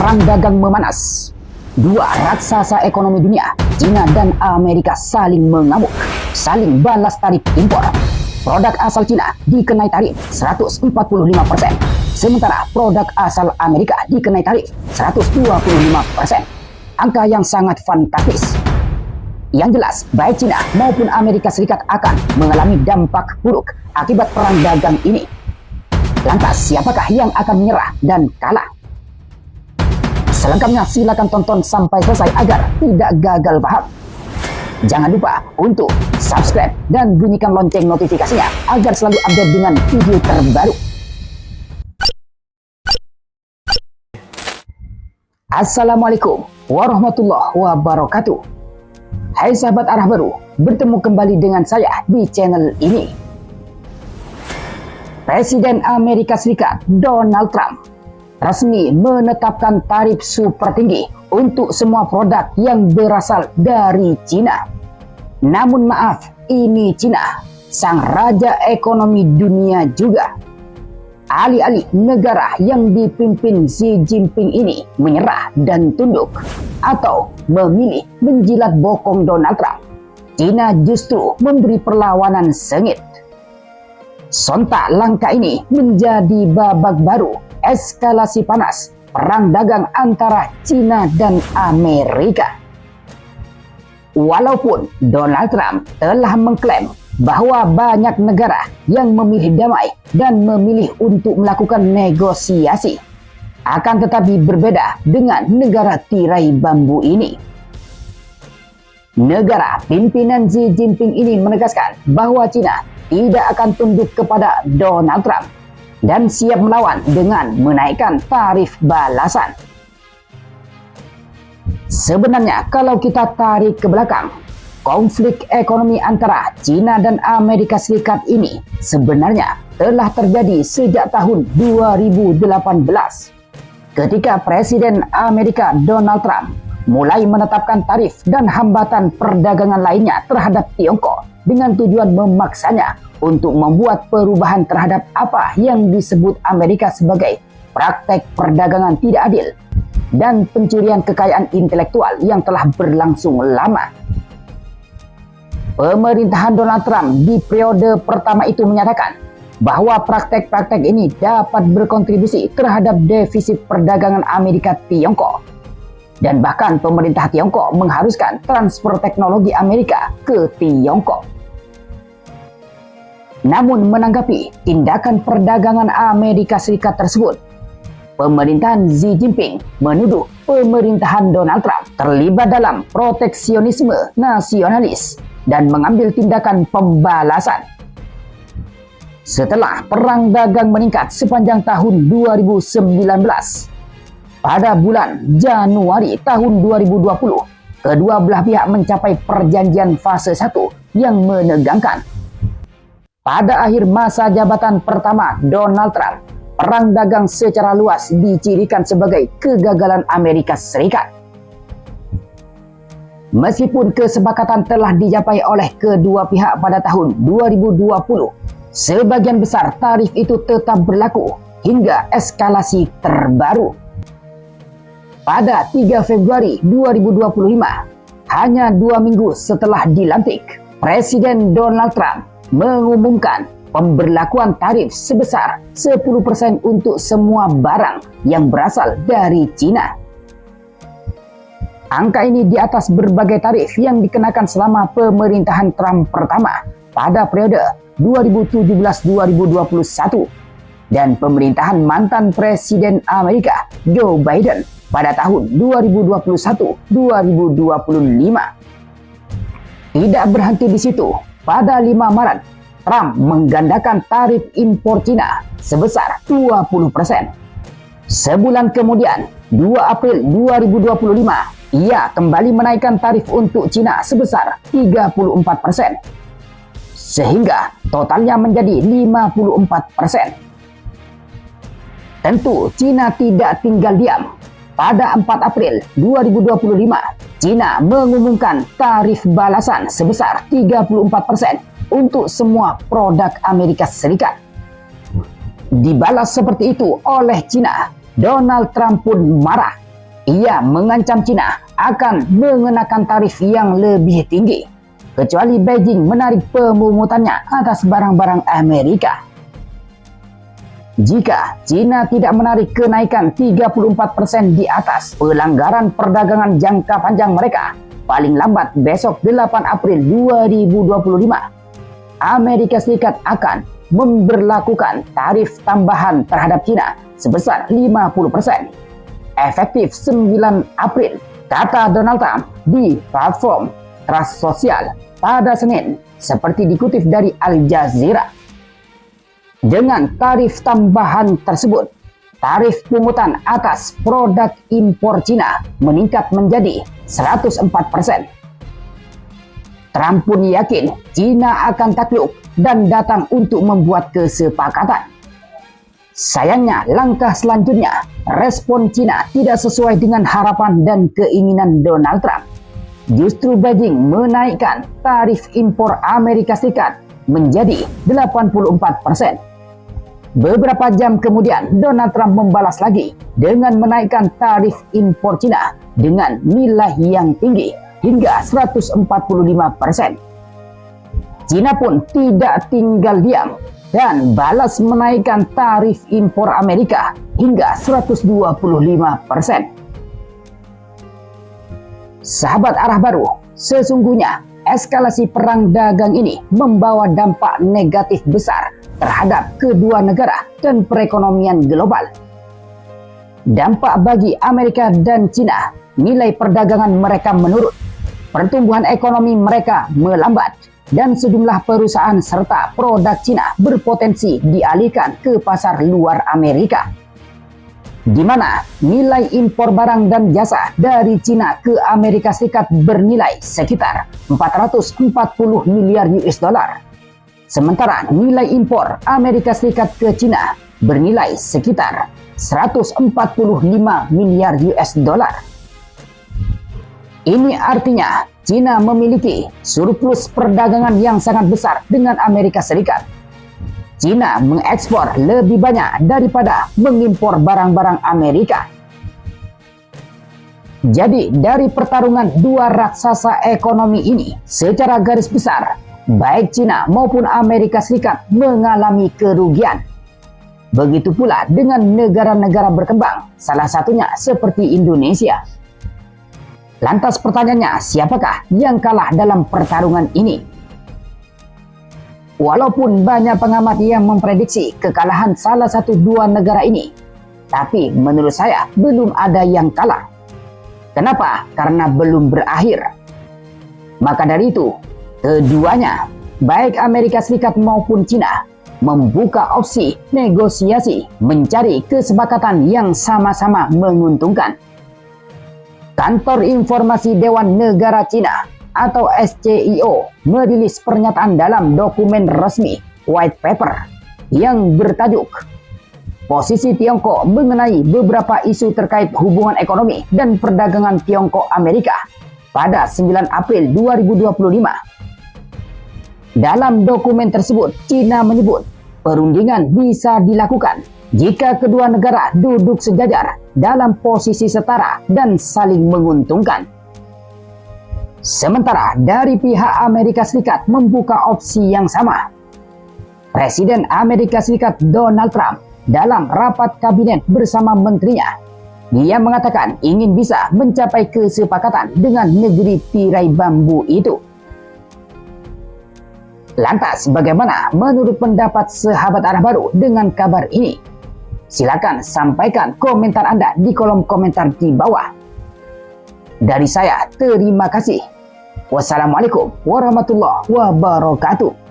Perang dagang memanas. Dua raksasa ekonomi dunia, China dan Amerika saling mengamuk, saling balas tarif impor. Produk asal China dikenai tarif 145%, sementara produk asal Amerika dikenai tarif 125%. Angka yang sangat fantastis. Yang jelas, baik China maupun Amerika Serikat akan mengalami dampak buruk akibat perang dagang ini. Lantas, siapakah yang akan menyerah dan kalah? Selengkapnya silakan tonton sampai selesai agar tidak gagal paham. Jangan lupa untuk subscribe dan bunyikan lonceng notifikasinya agar selalu update dengan video terbaru. Assalamualaikum warahmatullahi wabarakatuh. Hai sahabat arah baru, bertemu kembali dengan saya di channel ini. Presiden Amerika Serikat Donald Trump resmi menetapkan tarif super tinggi untuk semua produk yang berasal dari China. Namun maaf, ini China, sang raja ekonomi dunia juga. Alih-alih negara yang dipimpin Xi Jinping ini menyerah dan tunduk atau memilih menjilat bokong Donald Trump, China justru memberi perlawanan sengit. Sontak langkah ini menjadi babak baru eskalasi panas perang dagang antara China dan Amerika. Walaupun Donald Trump telah mengklaim bahwa banyak negara yang memilih damai dan memilih untuk melakukan negosiasi, akan tetapi berbeda dengan negara tirai bambu ini. Negara pimpinan Xi Jinping ini menegaskan bahwa China tidak akan tunduk kepada Donald Trump dan siap melawan dengan menaikkan tarif balasan. Sebenarnya kalau kita tarik ke belakang, konflik ekonomi antara China dan Amerika Serikat ini sebenarnya telah terjadi sejak tahun 2018 ketika Presiden Amerika Donald Trump mulai menetapkan tarif dan hambatan perdagangan lainnya terhadap Tiongkok dengan tujuan memaksanya untuk membuat perubahan terhadap apa yang disebut Amerika sebagai praktek perdagangan tidak adil dan pencurian kekayaan intelektual yang telah berlangsung lama. Pemerintahan Donald Trump di periode pertama itu menyatakan bahwa praktek-praktek ini dapat berkontribusi terhadap defisit perdagangan Amerika Tiongkok. Dan bahkan pemerintah Tiongkok mengharuskan transfer teknologi Amerika ke Tiongkok. Namun menanggapi tindakan perdagangan Amerika Serikat tersebut, pemerintahan Xi Jinping menuduh pemerintahan Donald Trump terlibat dalam proteksionisme nasionalis dan mengambil tindakan pembalasan. Setelah perang dagang meningkat sepanjang tahun 2019, pada bulan Januari tahun 2020, kedua belah pihak mencapai perjanjian fase 1 yang menegangkan. Pada akhir masa jabatan pertama Donald Trump, perang dagang secara luas dicirikan sebagai kegagalan Amerika Serikat. Meskipun kesepakatan telah dicapai oleh kedua pihak pada tahun 2020, sebagian besar tarif itu tetap berlaku hingga eskalasi terbaru. Pada 3 Februari 2025, hanya 2 minggu setelah dilantik, Presiden Donald Trump mengumumkan pemberlakuan tarif sebesar 10% untuk semua barang yang berasal dari China. Angka ini di atas berbagai tarif yang dikenakan selama pemerintahan Trump pertama pada periode 2017-2021 dan pemerintahan mantan Presiden Amerika Joe Biden pada tahun 2021-2025. Tidak berhenti di situ. Pada 5 Maret, Trump menggandakan tarif impor China sebesar 20%. Sebulan kemudian, 2 April 2025, ia kembali menaikkan tarif untuk China sebesar 34%. Sehingga totalnya menjadi 54%. Tentu China tidak tinggal diam. Pada 4 April 2025, China mengumumkan tarif balasan sebesar 34% untuk semua produk Amerika Serikat. Dibalas seperti itu oleh China, Donald Trump pun marah Ia mengancam China akan mengenakan tarif yang lebih tinggi, kecuali Beijing menarik pemungutannya atas barang-barang Amerika. Jika China tidak menarik kenaikan 34% di atas pelanggaran perdagangan jangka panjang mereka, paling lambat besok 8 April 2025, Amerika Serikat akan memberlakukan tarif tambahan terhadap China sebesar 50%. Efektif 9 April, kata Donald Trump di platform Trust Sosial pada Senin, seperti dikutip dari Al Jazeera. Dengan tarif tambahan tersebut, tarif pungutan atas produk impor China meningkat menjadi 104%. Trump pun yakin China akan takluk dan datang untuk membuat kesepakatan. Sayangnya, langkah selanjutnya, respon China tidak sesuai dengan harapan dan keinginan Donald Trump. Justru Beijing menaikkan tarif impor Amerika Serikat menjadi 84%. Beberapa jam kemudian, Donald Trump membalas lagi dengan menaikkan tarif impor China dengan nilai yang tinggi hingga 145%. China pun tidak tinggal diam dan balas menaikkan tarif impor Amerika hingga 125%. Sahabat arah baru, sesungguhnya eskalasi perang dagang ini membawa dampak negatif besar terhadap kedua negara dan perekonomian global. Dampak bagi Amerika dan China, nilai perdagangan mereka menurun, pertumbuhan ekonomi mereka melambat, dan sejumlah perusahaan serta produk China berpotensi dialihkan ke pasar luar Amerika, di mana nilai impor barang dan jasa dari China ke Amerika Serikat bernilai sekitar 440 miliar US dollar. Sementara nilai impor Amerika Serikat ke China bernilai sekitar 145 miliar US dollar. Ini artinya China memiliki surplus perdagangan yang sangat besar dengan Amerika Serikat. China mengekspor lebih banyak daripada mengimpor barang-barang Amerika. Jadi dari pertarungan dua raksasa ekonomi ini, secara garis besar, baik China maupun Amerika Serikat mengalami kerugian. Begitu pula dengan negara-negara berkembang, salah satunya seperti Indonesia. Lantas pertanyaannya, siapakah yang kalah dalam pertarungan ini? Walaupun banyak pengamat yang memprediksi kekalahan salah satu dua negara ini, tapi menurut saya belum ada yang kalah. Kenapa? Karena belum berakhir. Maka dari itu, keduanya, baik Amerika Serikat maupun China, membuka opsi negosiasi mencari kesepakatan yang sama-sama menguntungkan. Kantor Informasi Dewan Negara China atau SCIO merilis pernyataan dalam dokumen resmi White Paper yang bertajuk Posisi Tiongkok mengenai beberapa isu terkait hubungan ekonomi dan perdagangan Tiongkok-Amerika pada 9 April 2025. Dalam dokumen tersebut, China menyebut perundingan bisa dilakukan jika kedua negara duduk sejajar dalam posisi setara dan saling menguntungkan. Sementara dari pihak Amerika Serikat membuka opsi yang sama. Presiden Amerika Serikat Donald Trump dalam rapat kabinet bersama menterinya, dia mengatakan ingin bisa mencapai kesepakatan dengan negeri tirai bambu itu. Lantas bagaimana menurut pendapat sahabat arah baru dengan kabar ini? Silakan sampaikan komentar Anda di kolom komentar di bawah. Dari saya, terima kasih. Wassalamualaikum warahmatullahi wabarakatuh.